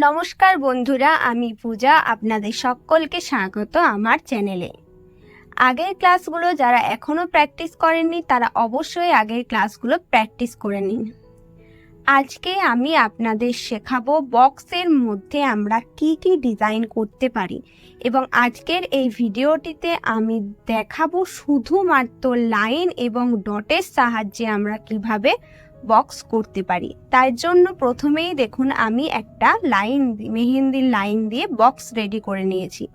নমস্কার বন্ধুরা, আমি পূজা। আপনাদের সকলকে স্বাগত আমার চ্যানেলে। আগের ক্লাসগুলো যারা এখনও প্র্যাকটিস করেননি তারা অবশ্যই আগের ক্লাসগুলো প্র্যাকটিস করে নিন। আজকে আমি আপনাদের শেখাবো বক্সের মধ্যে আমরা কি কি ডিজাইন করতে পারি, এবং আজকের এই ভিডিওটিতে আমি দেখাবো শুধুমাত্র লাইন এবং ডটের সাহায্যে আমরা কিভাবে বক্স করতে পারি। তার জন্য প্রথমেই দেখুন আমি একটা মেহেন্দির লাইন দিয়ে বক্স রেডি করে নিয়েছি,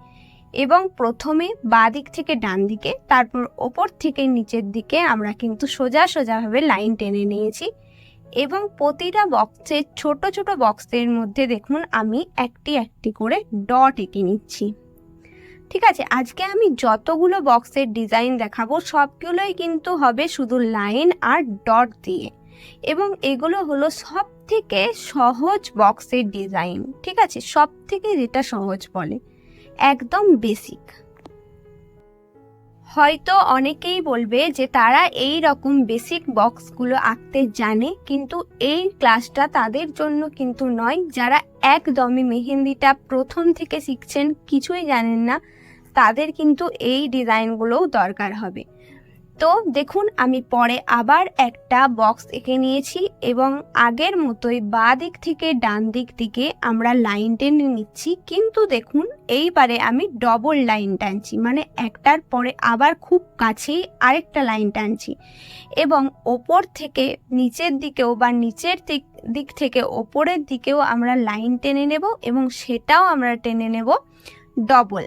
এবং প্রথমে বাঁ দিক থেকে ডান দিকে, তারপর ওপর থেকে নিচের দিকে আমরা কিন্তু সোজাভাবে লাইন টেনে নিয়েছি। এবং প্রতিটা বক্সের ছোট ছোট বক্সের মধ্যে দেখুন আমি একটি করে ডট এঁকে নিচ্ছি। ঠিক আছে, আজকে আমি যতগুলো বক্সের ডিজাইন দেখাবো সবগুলোই কিন্তু হবে শুধু লাইন আর ডট দিয়ে, এবং এগুলো হলো সব থেকে সহজ বক্সের ডিজাইন। ঠিক আছে, সব থেকে যেটা সহজ বলে, একদম বেসিক। হয়তো অনেকেই বলবে যে তারা এই রকম বেসিক বক্সগুলো আঁকতে জানে, কিন্তু এই ক্লাসটা তাদের জন্য কিন্তু নয়। যারা একদমই মেহেন্দিটা প্রথম থেকে শিখছেন, কিছুই জানেন না, তাদের কিন্তু এই ডিজাইনগুলোও দরকার হবে। তো দেখুন আমি পরে আবার একটা বক্স এঁকে নিয়েছি, এবং আগের মতোই বাঁ দিক থেকে ডান দিকে আমরা লাইন টেনে নিচ্ছি। কিন্তু দেখুন এইবারে আমি ডবল লাইন টানছি, মানে একটার পরে আবার খুব কাছেই আরেকটা লাইন টানছি, এবং ওপর থেকে নিচের দিকেও বা নিচের দিক থেকে ওপরের দিকেও আমরা লাইন টেনে নেব, এবং সেটাও আমরা টেনে নেব ডবল।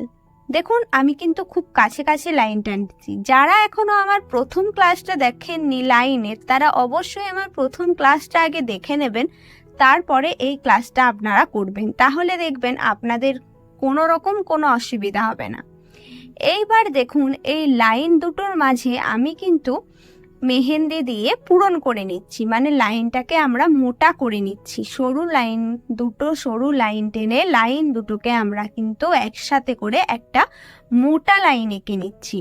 দেখুন আমি কিন্তু খুব কাছে লাইন টানছি। যারা এখনো আমার প্রথম ক্লাসটা দেখেননি লাইনের, তারা অবশ্যই আমার প্রথম ক্লাসটা আগে দেখে নেবেন, তারপরে এই ক্লাসটা আপনারা করবেন। তাহলে দেখবেন আপনাদের কোনো অসুবিধা হবে না। এইবার দেখুন এই লাইন দুটোর মাঝে আমি কিন্তু মেহেন্দি দিয়ে পূরণ করে নিচ্ছি, মানে লাইনটাকে আমরা মোটা করে নিচ্ছি। সরু লাইন টেনে লাইন দুটোকে আমরা কিন্তু একসাথে করে একটা মোটা লাইন এঁকে নিচ্ছি।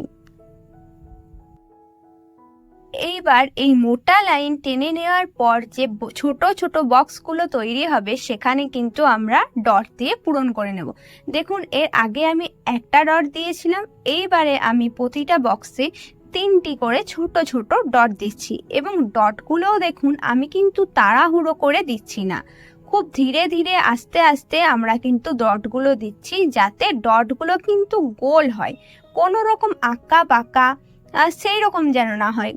এইবার এই মোটা লাইন টেনে নেওয়ার পর যে ছোট ছোট বক্সগুলো তৈরি হবে সেখানে কিন্তু আমরা ডট দিয়ে পূরণ করে নেব। দেখুন এর আগে আমি একটা ডট দিয়েছিলাম, এইবারে আমি প্রতিটা বক্সে 3টি করে ছোট ছোট ডট দিচ্ছি, এবং ডটগুলোও দেখুন আমি কিন্তু তাড়াহুড়ো করে দিচ্ছি না, খুব ধীরে ধীরে আস্তে আস্তে আমরা কিন্তু ডটগুলো দিচ্ছি, যাতে ডটগুলো কিন্তু গোল হয়, কোনো রকম আঁকা বাঁকা সেই রকম যেন না হয়,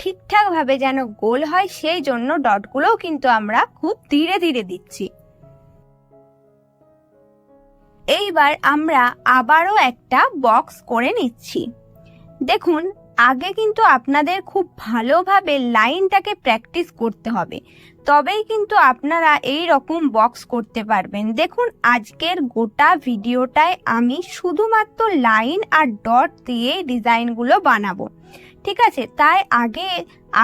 ঠিকঠাকভাবে যেন গোল হয়, সেই জন্য ডটগুলোও কিন্তু আমরা খুব ধীরে ধীরে দিচ্ছি। এইবার আমরা আবারও একটা বক্স করে নিচ্ছি। দেখুন আগে কিন্তু আপনাদের খুব ভালোভাবে লাইনটাকে প্র্যাকটিস করতে হবে, তবেই কিন্তু আপনারা এই রকম বক্স করতে পারবেন। দেখুন আজকের গোটা ভিডিওটায় আমি শুধুমাত্র লাইন আর ডট দিয়ে ডিজাইনগুলো বানাবো। ঠিক আছে, তাই আগে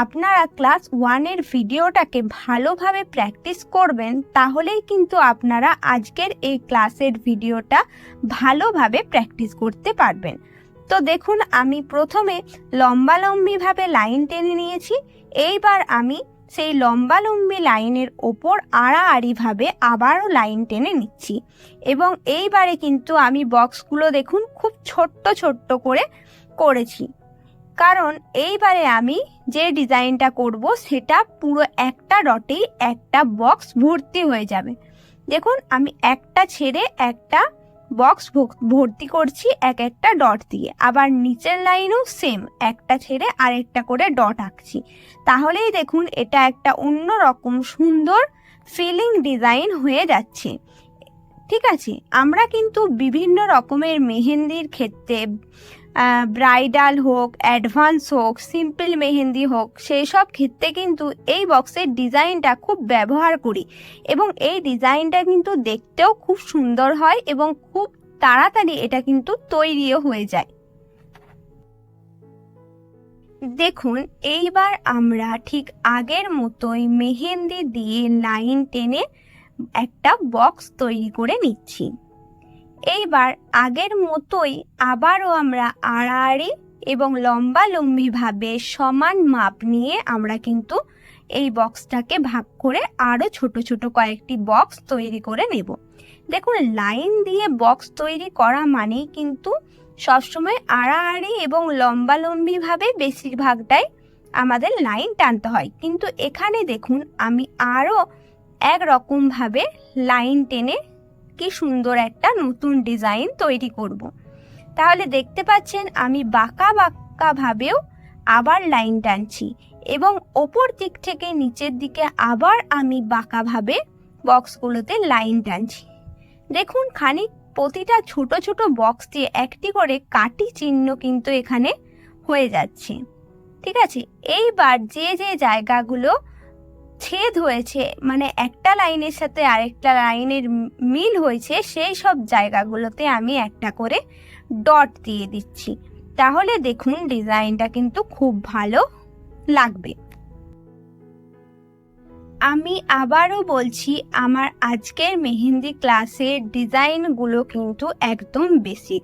আপনারা ক্লাস 1-এর ভিডিওটাকে ভালোভাবে প্র্যাকটিস করবেন, তাহলেই কিন্তু আপনারা আজকের এই ক্লাসের ভিডিওটা ভালোভাবে প্র্যাকটিস করতে পারবেন। তো দেখুন আমি প্রথমে লম্বালম্বিভাবে লাইন টেনে নিয়েছি। এইবার আমি সেই লম্বালম্বি লাইনের ওপর আড়াআড়িভাবে আবারও লাইন টেনে নিচ্ছি, এবং এইবারে কিন্তু আমি বক্সগুলো দেখুন খুব ছোট্ট করে করেছি, কারণ এইবারে আমি যে ডিজাইনটা করব সেটা পুরো একটা ডটেই একটা বক্স ভর্তি হয়ে যাবে। দেখুন আমি একটা ছেড়ে একটা বক্স ভর্তি করছি একটা ডট দিয়ে, আবার নিচের লাইনও সেম একটা ছেড়ে আরেকটা করে ডট আঁকছি। তাহলেই দেখুন এটা একটা অন্যরকম সুন্দর ফিলিং ডিজাইন হয়ে যাচ্ছে। ঠিক আছে, আমরা কিন্তু বিভিন্ন রকমের মেহেন্দির ক্ষেত্রে, ব্রাইডাল হোক, অ্যাডভান্স হোক, সিম্পল মেহেন্দি হোক, সেই সব ক্ষেত্রে কিন্তু এই বক্সের ডিজাইনটা খুব ব্যবহার করি, এবং এই ডিজাইনটা কিন্তু দেখতেও খুব সুন্দর হয়, এবং খুব তাড়াতাড়ি এটা কিন্তু তৈরিও হয়ে যায়। দেখুন এইবার আমরা ঠিক আগের মতোই মেহেন্দি দিয়ে লাইন টেনে একটা বক্স তৈরি করে নিচ্ছি। এইবার আগের মতোই আবারও আমরা আড়াআড়ি এবং লম্বালম্বিভাবে সমান মাপ নিয়ে আমরা কিন্তু এই বক্সটাকে ভাগ করে আরও ছোট ছোট কয়েকটি বক্স তৈরি করে নেব। দেখুন, লাইন দিয়ে বক্স তৈরি করা মানেই কিন্তু সবসময় আড়াআড়ি এবং লম্বালম্বিভাবে বেশিরভাগটাই আমাদের লাইন টানতে হয়, কিন্তু এখানে দেখুন আমি আরও একরকমভাবে লাইন টেনে কি সুন্দর একটা নতুন ডিজাইন তৈরি করব। তাহলে দেখতে পাচ্ছেন আমি বাঁকা বাঁকাভাবেও আবার লাইন টানছি এবং ওপর দিক থেকে নিচের দিকে আবার আমি বাঁকাভাবে বক্সগুলোতে লাইন টানছি। দেখুন, খানিক প্রতিটা ছোট ছোট বক্স দিয়ে একটি করে কাটি চিহ্ন কিন্তু এখানে হয়ে যাচ্ছে। ঠিক আছে, এইবার যে যে জায়গাগুলো ছেদ হয়েছে, মানে একটা লাইনের সাথে আরেকটা লাইনের মিল হয়েছে, সেই সব জায়গাগুলোতে আমি একটা করে ডট দিয়ে দিচ্ছি। তাহলে দেখুন ডিজাইনটা কিন্তু খুব ভালো লাগবে। আমি আবারও বলছি, আমার আজকের মেহেন্দি ক্লাসের ডিজাইনগুলো কিন্তু একদম বেসিক।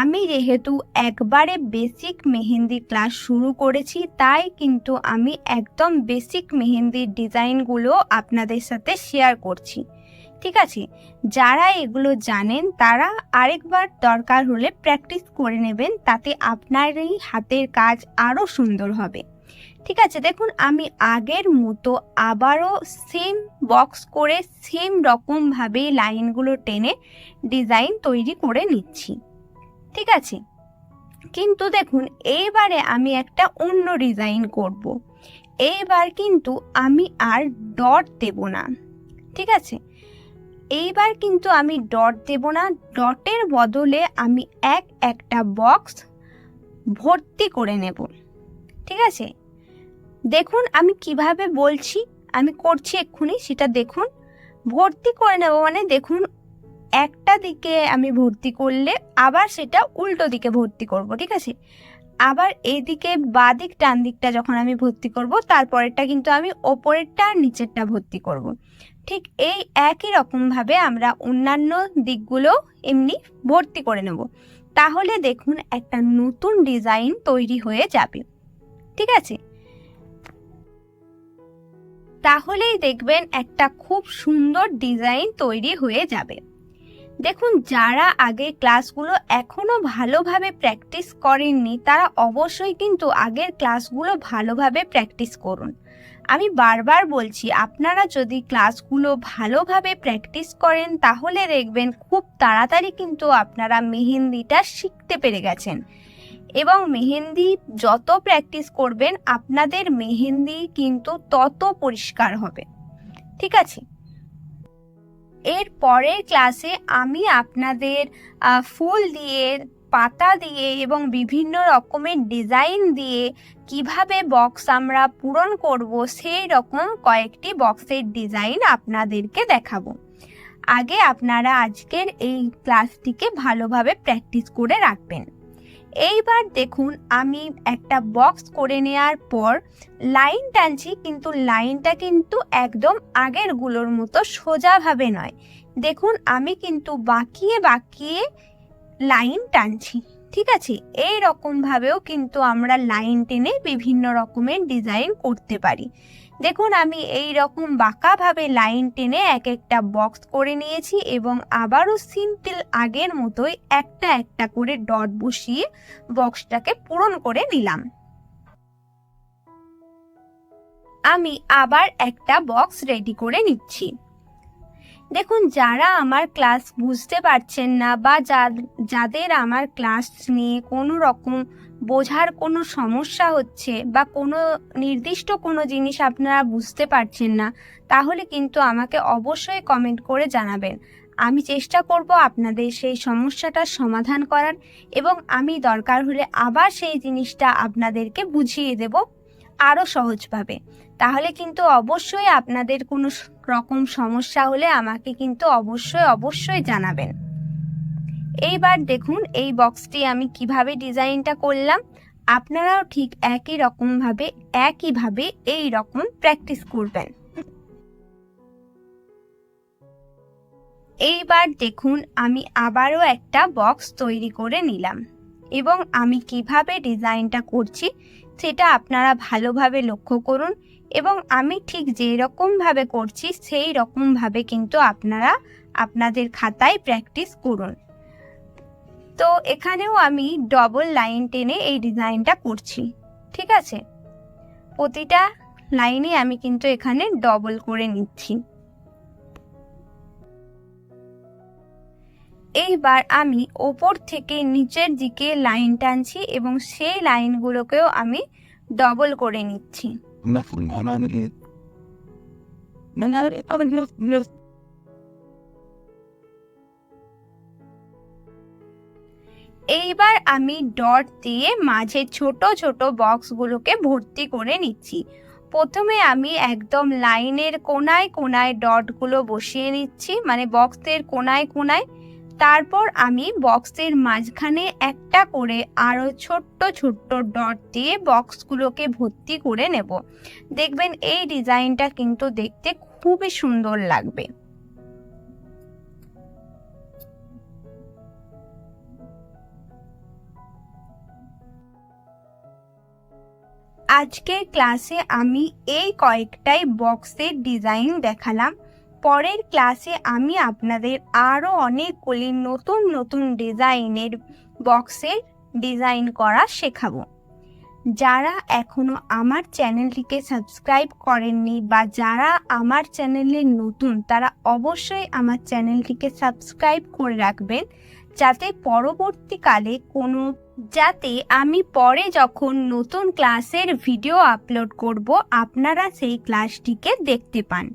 আমি যেহেতু একবারে বেসিক মেহেন্দি ক্লাস শুরু করেছি, তাই কিন্তু আমি একদম বেসিক মেহেন্দির ডিজাইনগুলো আপনাদের সাথে শেয়ার করছি। ঠিক আছে, যারা এগুলো জানেন তারা আরেকবার দরকার হলে প্র্যাকটিস করে নেবেন, তাতে আপনারই হাতের কাজ আরও সুন্দর হবে। ঠিক আছে, দেখুন আমি আগের মতো আবারও সেম বক্স করে সেম রকমভাবে লাইনগুলো টেনে ডিজাইন তৈরি করে নিচ্ছি। ঠিক আছে, কিন্তু দেখুন এইবারে আমি একটা অন্য ডিজাইন করব। এইবার কিন্তু আমি আর ডট দেব না। ঠিক আছে, এইবার কিন্তু আমি ডট দেব না, ডটের বদলে আমি একটা বক্স ভর্তি করে নেব। ঠিক আছে, দেখুন আমি কিভাবে বলছি, আমি করছি এক্ষুনি, সেটা দেখুন। ভর্তি করে নেব মানে দেখুন একটা দিকে আমি ভর্তি করলে আবার সেটা উল্টো দিকে ভর্তি করব। ঠিক আছে, আবার এইদিকে বাঁ দিক ডান দিকটা যখন আমি ভর্তি করব, তারপরেরটা কিন্তু আমি ওপরেরটা আর নিচেরটা ভর্তি করব। ঠিক এই একই রকমভাবে আমরা অন্যান্য দিকগুলো এমনি ভর্তি করে নেব। তাহলে দেখুন একটা নতুন ডিজাইন তৈরি হয়ে যাবে। ঠিক আছে, তাহলেই দেখবেন একটা খুব সুন্দর ডিজাইন তৈরি হয়ে যাবে। দেখুন, যারা আগে ক্লাসগুলো এখনো ভালোভাবে প্র্যাকটিস করেননি, তারা অবশ্যই কিন্তু আগের ক্লাসগুলো ভালোভাবে প্র্যাকটিস করুন। আমি বারবার বলছি, আপনারা যদি ক্লাসগুলো ভালোভাবে প্র্যাকটিস করেন তাহলে দেখবেন খুব তাড়াতাড়ি কিন্তু আপনারা মেহেন্দিটা শিখতে পেরে গেছেন। এবং মেহেন্দি যত প্র্যাকটিস করবেন আপনাদের মেহেন্দি কিন্তু তত পরিষ্কার হবে। ঠিক আছে, এর পরের ক্লাসে আমি আপনাদের ফুল দিয়ে, পাতা দিয়ে এবং বিভিন্ন রকমের ডিজাইন দিয়ে কিভাবে বক্স আমরা পূরণ করব, সেই রকম কয়েকটি বক্সের ডিজাইন আপনাদেরকে দেখাবো। আগে আপনারা আজকের এই ক্লাসটিকে ভালোভাবে প্র্যাকটিস করে রাখবেন। এইবার দেখুন আমি একটা বক্স করে নেওয়ার পর লাইন টানছি, কিন্তু লাইনটা কিন্তু একদম আগেরগুলোর মতো সোজাভাবে নয়। দেখুন আমি কিন্তু বাঁকিয়ে বাঁকিয়ে লাইন টানছি। ঠিক আছে, এই রকমভাবেও কিন্তু আমরা লাইন টেনে বিভিন্ন রকমের ডিজাইন করতে পারি। দেখুন আমি এই রকম বাঁকাভাবে লাইন টেনে একটা বক্স করে নিয়েছি এবং আবারও সিম্পল আগের মতোই একটা করে ডট বসিয়ে বক্সটাকে পূরণ করে নিলাম। আমি আবার একটা বক্স রেডি করে নিচ্ছি। দেখুন, যারা আমার ক্লাস বুঝতে পারছেন না বা যাদের আমার ক্লাস নিয়ে কোনো রকম বোঝার কোনো সমস্যা হচ্ছে বা কোনো নির্দিষ্ট কোনো জিনিস আপনারা বুঝতে পারছেন না, তাহলে কিন্তু আমাকে অবশ্যই কমেন্ট করে জানাবেন। আমি চেষ্টা করব আপনাদের সেই সমস্যাটার সমাধান করার এবং আমি দরকার হলে আবার সেই জিনিসটা আপনাদেরকে বুঝিয়ে দেব আরও সহজভাবে। তাহলে কিন্তু অবশ্যই আপনাদের কোনো রকম সমস্যা হলে আমাকে কিন্তু অবশ্যই জানাবেন। এইবার দেখুন এই বক্সটি আমি কিভাবে ডিজাইনটা করলাম, আপনারাও ঠিক একইভাবে এই রকম প্র্যাকটিস করবেন। এইবার দেখুন আমি আবারও একটা বক্স তৈরি করে নিলাম এবং আমি কিভাবে ডিজাইনটা করছি সেটা আপনারা ভালোভাবে লক্ষ্য করুন এবং আমি ঠিক যেই রকমভাবে করছি সেই রকমভাবে কিন্তু আপনারা আপনাদের খাতায় প্র্যাকটিস করুন। তো এখানেও আমি ডবল লাইন টেনে এই ডিজাইনটা করছি, ঠিক আছে? প্রতিটা লাইনে আমি কিন্তু এখানে ডবল করে নিচ্ছি। এইবার আমি ওপর থেকে নিচের দিকে লাইন টানছি এবং সেই লাইনগুলোকেও আমি ডবল করে নিচ্ছি। এইবার আমি ডট দিয়ে মাঝে ছোট ছোট বক্সগুলোকে ভর্তি করে নিচ্ছি। প্রথমে আমি একদম লাইনের কোনায় কোনায় ডটগুলো বসিয়ে নিচ্ছি, মানে বক্সের কোনায় কোনায়। তারপর আমি বক্সের মাঝখানে একটা করে আরও ছোট্ট ছোট্ট ডট দিয়ে বক্সগুলোকে ভর্তি করে নেব। দেখবেন এই ডিজাইনটা কিন্তু দেখতে খুবই সুন্দর লাগবে। আজকের ক্লাসে আমি এই কয়েকটাই বক্সের ডিজাইন দেখালাম। পরের ক্লাসে আমি আপনাদের আরও অনেকগুলি নতুন নতুন ডিজাইনের বক্সের ডিজাইন করা শেখাবো। যারা এখনো আমার চ্যানেলটিকে সাবস্ক্রাইব করেননি বা যারা আমার চ্যানেলে নতুন, তারা অবশ্যই আমার চ্যানেলটিকে সাবস্ক্রাইব করে রাখবেন, যাতে পরবর্তীকালে যাতে আমি পরে যখন নতুন ক্লাসের ভিডিও আপলোড করব আপনারা সেই ক্লাসটিকে দেখতে পান।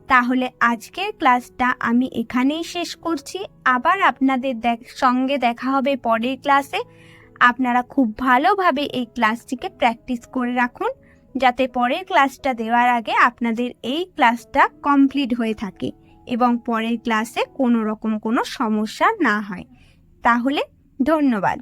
তাহলে আজকের ক্লাসটা আমি এখানেই শেষ করছি। আবার আপনাদের সঙ্গে দেখা হবে পরের ক্লাসে। আপনারা খুব ভালোভাবে এই ক্লাসটিকে প্র্যাকটিস করে রাখুন, যাতে পরের ক্লাসটা দেওয়ার আগে আপনাদের এই ক্লাসটা কমপ্লিট হয়ে থাকে এবং পরের ক্লাসে কোনো রকম কোনো সমস্যা না হয়। তাহলে ধন্যবাদ।